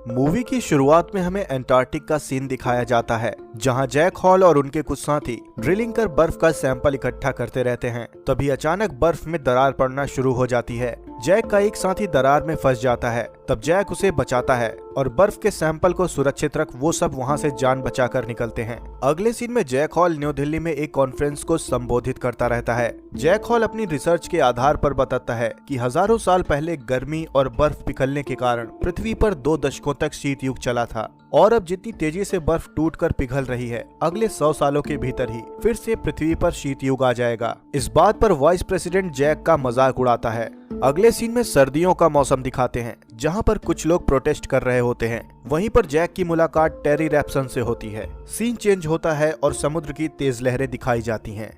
Movie की शुरुआत में हमें एंटार्क्टिक का सीन दिखाया जाता है, जहां जैक हॉल और उनके कुछ साथी ड्रिलिंग कर बर्फ का सैंपल इकट्ठा करते रहते हैं। तभी अचानक बर्फ में दरार पड़ना शुरू हो जाती है। जैक का एक साथी दरार में फंस जाता है। तब जैक उसे बचाता है और बर्फ के सैंपल को सुरक्षित रख वो सब वहां से जान बचाकर निकलते हैं। अगले सीन में जैक हॉल न्यू दिल्ली में एक कॉन्फ्रेंस को संबोधित करता रहता है। जैक हॉल अपनी रिसर्च के आधार पर बताता है कि हजारों साल पहले गर्मी और बर्फ पिघलने के कारण पृथ्वी पर 2 दशकों तक शीत युग चला था और अब जितनी तेजी से बर्फ टूटकर पिघल रही है, अगले 100 सालों के भीतर ही फिर से पृथ्वी पर शीत युग आ जाएगा। इस बात पर वाइस प्रेसिडेंट जैक का मजाक उड़ाता है। अगले सीन में सर्दियों का मौसम दिखाते हैं, जहां पर कुछ लोग प्रोटेस्ट कर रहे होते हैं। वहीं पर जैक की मुलाकात टेरी रैप्सन से होती है। सीन चेंज होता है और समुद्र की तेज लहरें दिखाई जाती हैं।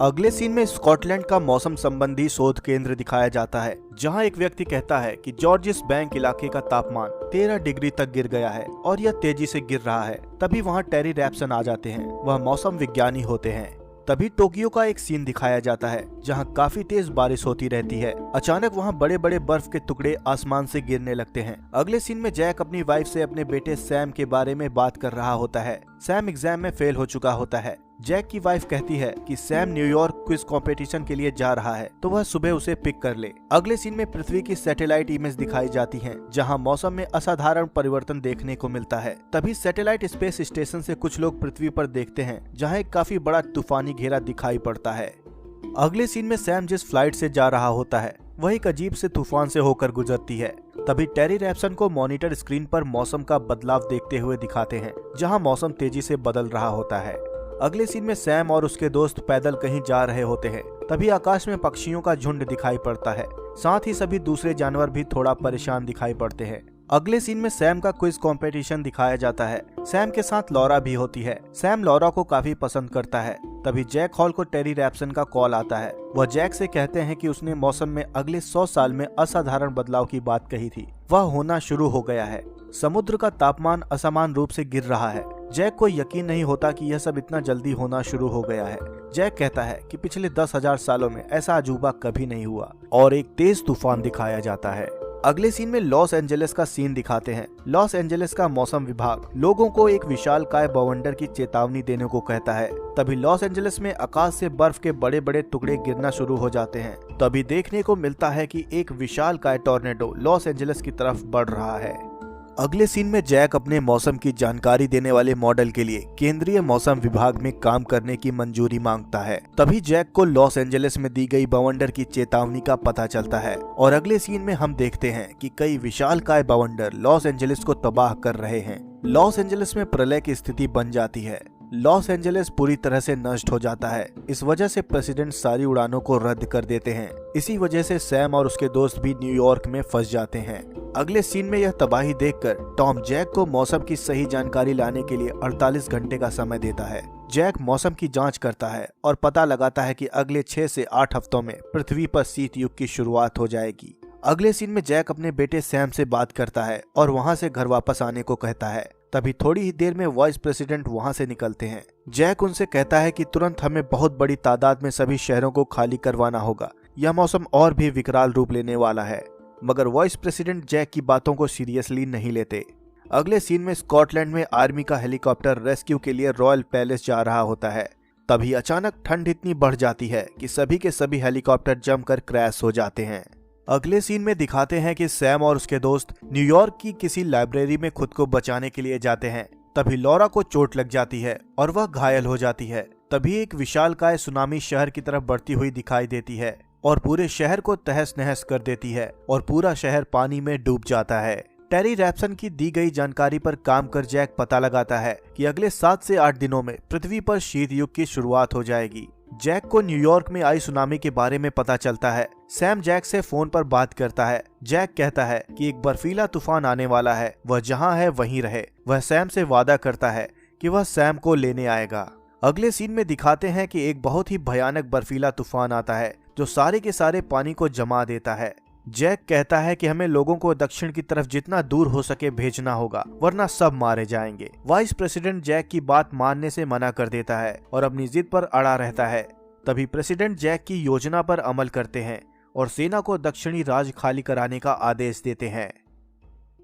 अगले सीन में स्कॉटलैंड का मौसम संबंधी शोध केंद्र दिखाया जाता है, जहां एक व्यक्ति कहता है कि जॉर्जिस बैंक इलाके का तापमान 13 डिग्री तक गिर गया है और यह तेजी से गिर रहा है। तभी वहां टेरी रैप्सन आ जाते हैं। वह मौसम विज्ञानी होते हैं। तभी टोक्यो का एक सीन दिखाया जाता है, जहां काफी तेज बारिश होती रहती है। अचानक वहां बड़े बड़े बर्फ के टुकड़े आसमान से गिरने लगते हैं। अगले सीन में जैक अपनी वाइफ से अपने बेटे सैम के बारे में बात कर रहा होता है। सैम एग्जाम में फेल हो चुका होता है। जैक की वाइफ कहती है कि सैम न्यूयॉर्क क्विज कंपटीशन के लिए जा रहा है, तो वह सुबह उसे पिक कर ले। अगले सीन में पृथ्वी की सैटेलाइट इमेज दिखाई जाती हैं, जहां मौसम में असाधारण परिवर्तन देखने को मिलता है। तभी सैटेलाइट स्पेस स्टेशन से कुछ लोग पृथ्वी पर देखते हैं, जहां एक काफी बड़ा तूफानी घेरा दिखाई पड़ता है। अगले सीन में सैम जिस फ्लाइट से जा रहा होता है, वह एक अजीब से तूफान से होकर गुजरती है। तभी टेरी रैप्सन को मॉनिटर स्क्रीन पर मौसम का बदलाव देखते हुए दिखाते हैं, जहां मौसम तेजी से बदल रहा होता है। अगले सीन में सैम और उसके दोस्त पैदल कहीं जा रहे होते हैं। तभी आकाश में पक्षियों का झुंड दिखाई पड़ता है। साथ ही सभी दूसरे जानवर भी थोड़ा परेशान दिखाई पड़ते हैं। अगले सीन में सैम का क्विज कंपटीशन दिखाया जाता है। सैम के साथ लॉरा भी होती है। सैम लॉरा को काफी पसंद करता है। तभी जैक हॉल को टेरी रैप्सन का कॉल आता है। वह जैक से कहते हैं कि उसने मौसम में अगले 100 साल में असाधारण बदलाव की बात कही थी। वह होना शुरू हो गया है। समुद्र का तापमान असमान रूप से गिर रहा है। जैक को यकीन नहीं होता कि यह सब इतना जल्दी होना शुरू हो गया है। जैक कहता है कि पिछले 10,000 सालों में ऐसा अजूबा कभी नहीं हुआ और एक तेज तूफान दिखाया जाता है। अगले सीन में लॉस एंजलिस का सीन दिखाते हैं। लॉस एंजलिस का मौसम विभाग लोगों को एक विशालकाय बवंडर की चेतावनी देने को कहता है। तभी लॉस एंजलिस में आकाश से बर्फ के बड़े बड़े टुकड़े गिरना शुरू हो जाते हैं। तभी देखने को मिलता है कि एक विशालकाय टॉर्नेडो लॉस एंजलिस की तरफ बढ़ रहा है। अगले सीन में जैक अपने मौसम की जानकारी देने वाले मॉडल के लिए केंद्रीय मौसम विभाग में काम करने की मंजूरी मांगता है। तभी जैक को लॉस एंजलिस में दी गई बवंडर की चेतावनी का पता चलता है और अगले सीन में हम देखते हैं कि कई विशालकाय बवंडर लॉस एंजलिस को तबाह कर रहे हैं। लॉस एंजलिस में प्रलय की स्थिति बन जाती है। लॉस एंजलिस पूरी तरह से नष्ट हो जाता है। इस वजह से प्रेसिडेंट सारी उड़ानों को रद्द कर देते हैं। इसी वजह से सैम और उसके दोस्त भी न्यूयॉर्क में फंस जाते हैं। अगले सीन में यह तबाही देखकर टॉम जैक को मौसम की सही जानकारी लाने के लिए 48 घंटे का समय देता है। जैक मौसम की जांच करता है और पता लगाता है कि अगले 6 से 8 हफ्तों में पृथ्वी पर शीत युग की शुरुआत हो जाएगी। अगले सीन में जैक अपने बेटे सैम से बात करता है और वहां से घर वापस आने को कहता है। तभी थोड़ी ही देर में वाइस प्रेसिडेंट वहां से निकलते हैं। जैक उनसे कहता है कि तुरंत हमें बहुत बड़ी तादाद में सभी शहरों को खाली करवाना होगा। यह मौसम और भी विकराल रूप लेने वाला है। मगर वाइस प्रेसिडेंट जैक की बातों को सीरियसली नहीं लेते। अगले सीन में स्कॉटलैंड में आर्मी का हेलीकॉप्टर रेस्क्यू के लिए रॉयल पैलेस जा रहा होता है। तभी अचानक ठंड इतनी बढ़ जाती है कि सभी के सभी हेलीकॉप्टर जमकर क्रैश हो जाते हैं। अगले सीन में दिखाते हैं कि सैम और उसके दोस्त न्यूयॉर्क की किसी लाइब्रेरी में खुद को बचाने के लिए जाते हैं। तभी लॉरा को चोट लग जाती है और वह घायल हो जाती है। तभी एक विशालकाय सुनामी शहर की तरफ बढ़ती हुई दिखाई देती है और पूरे शहर को तहस नहस कर देती है और पूरा शहर पानी में डूब जाता है। टेरी रैप्सन की दी गई जानकारी पर काम कर जैक पता लगाता है कि अगले 7 से 8 दिनों में पृथ्वी पर शीत युग की शुरुआत हो जाएगी। जैक को न्यूयॉर्क में आई सुनामी के बारे में पता चलता है। सैम जैक से फोन पर बात करता है। जैक कहता है कि एक बर्फीला तूफान आने वाला है, वह जहां है वहीं रहे। वह सैम से वादा करता है कि वह सैम को लेने आएगा। अगले सीन में दिखाते हैं कि एक बहुत ही भयानक बर्फीला तूफान आता है, जो सारे के सारे पानी को जमा देता है। जैक कहता है कि हमें लोगों को दक्षिण की तरफ जितना दूर हो सके भेजना होगा, वरना सब मारे जाएंगे। वाइस प्रेसिडेंट जैक की बात मानने से मना कर देता है और अपनी जिद पर अड़ा रहता है। तभी प्रेसिडेंट जैक की योजना पर अमल करते हैं और सेना को दक्षिणी राज खाली कराने का आदेश देते हैं।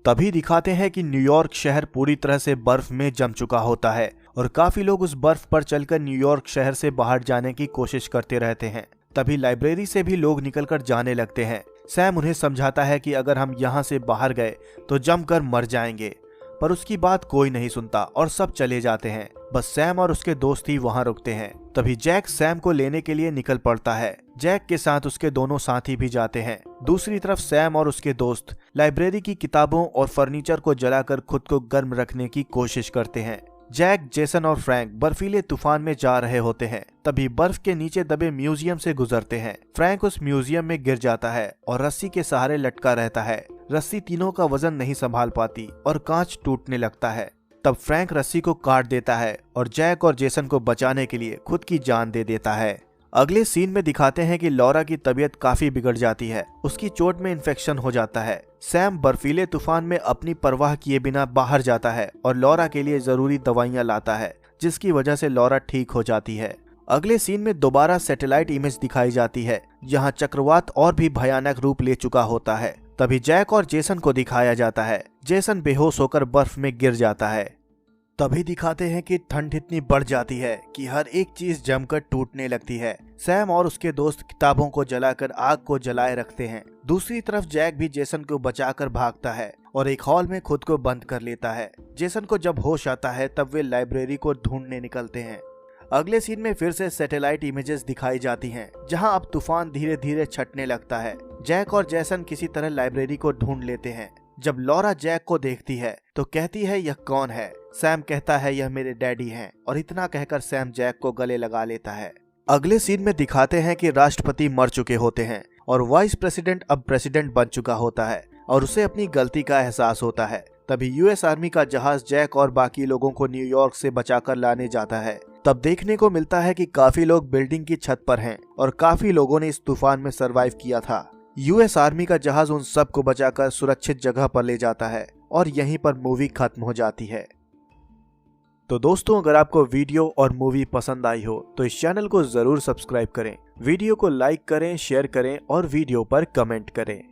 तभी दिखाते हैं कि न्यूयॉर्क शहर पूरी तरह से बर्फ में जम चुका होता है और काफी लोग उस बर्फ पर चलकर न्यूयॉर्क शहर से बाहर जाने की कोशिश करते रहते हैं। तभी लाइब्रेरी से भी लोग निकलकर जाने लगते हैं। सैम उन्हें समझाता है कि अगर हम यहाँ से बाहर गए तो जमकर मर जाएंगे, पर उसकी बात कोई नहीं सुनता और सब चले जाते हैं। बस सैम और उसके दोस्त ही वहाँ रुकते हैं। तभी जैक सैम को लेने के लिए निकल पड़ता है। जैक के साथ उसके दोनों साथी भी जाते हैं। दूसरी तरफ सैम और उसके दोस्त लाइब्रेरी की किताबों और फर्नीचर को जलाकर खुद को गर्म रखने की कोशिश करते हैं। जैक, जेसन और फ्रैंक बर्फीले तूफान में जा रहे होते हैं। तभी बर्फ के नीचे दबे म्यूजियम से गुजरते हैं। फ्रैंक उस म्यूजियम में गिर जाता है और रस्सी के सहारे लटका रहता है। रस्सी तीनों का वजन नहीं संभाल पाती और कांच टूटने लगता है। तब फ्रैंक रस्सी को काट देता है और जैक और जेसन को बचाने के लिए खुद की जान दे देता है। अगले सीन में दिखाते हैं कि लॉरा की तबीयत काफी बिगड़ जाती है। उसकी चोट में इन्फेक्शन हो जाता है। सैम बर्फीले तूफान में अपनी परवाह किए बिना बाहर जाता है और लॉरा के लिए जरूरी दवाइयां लाता है, जिसकी वजह से लॉरा ठीक हो जाती है। अगले सीन में दोबारा सैटेलाइट इमेज दिखाई जाती है, जहां चक्रवात और भी भयानक रूप ले चुका होता है। तभी जैक और जेसन को दिखाया जाता है। जेसन बेहोश होकर बर्फ में गिर जाता है। तभी दिखाते हैं कि ठंड इतनी बढ़ जाती है कि हर एक चीज जमकर टूटने लगती है। सैम और उसके दोस्त किताबों को जलाकर आग को जलाए रखते हैं। दूसरी तरफ जैक भी जेसन को बचाकर भागता है और एक हॉल में खुद को बंद कर लेता है। जेसन को जब होश आता है तब वे लाइब्रेरी को ढूंढने निकलते हैं। अगले सीन में फिर से सैटेलाइट इमेजेस दिखाई जाती हैं, जहां अब तूफान धीरे धीरे छटने लगता है। जैक और जेसन किसी तरह लाइब्रेरी को ढूंढ लेते हैं। जब लॉरा जैक को देखती है तो कहती है, यह कौन है? सैम कहता है, यह मेरे डैडी हैं, और इतना कहकर सैम जैक को गले लगा लेता है। अगले सीन में दिखाते हैं कि राष्ट्रपति मर चुके होते हैं और वाइस प्रेसिडेंट अब प्रेसिडेंट बन चुका होता है और उसे अपनी गलती का एहसास होता है। तभी यूएस आर्मी का जहाज जैक और बाकी लोगों को न्यूयॉर्क से बचाकर लाने जाता है। तब देखने को मिलता है कि काफी लोग बिल्डिंग की छत पर हैं और काफी लोगों ने इस तूफान में सरवाइव किया था। यूएस आर्मी का जहाज उन सब को बचाकर सुरक्षित जगह पर ले जाता है और यहीं पर मूवी खत्म हो जाती है। तो दोस्तों, अगर आपको वीडियो और मूवी पसंद आई हो तो इस चैनल को जरूर सब्सक्राइब करें, वीडियो को लाइक करें, शेयर करें और वीडियो पर कमेंट करें।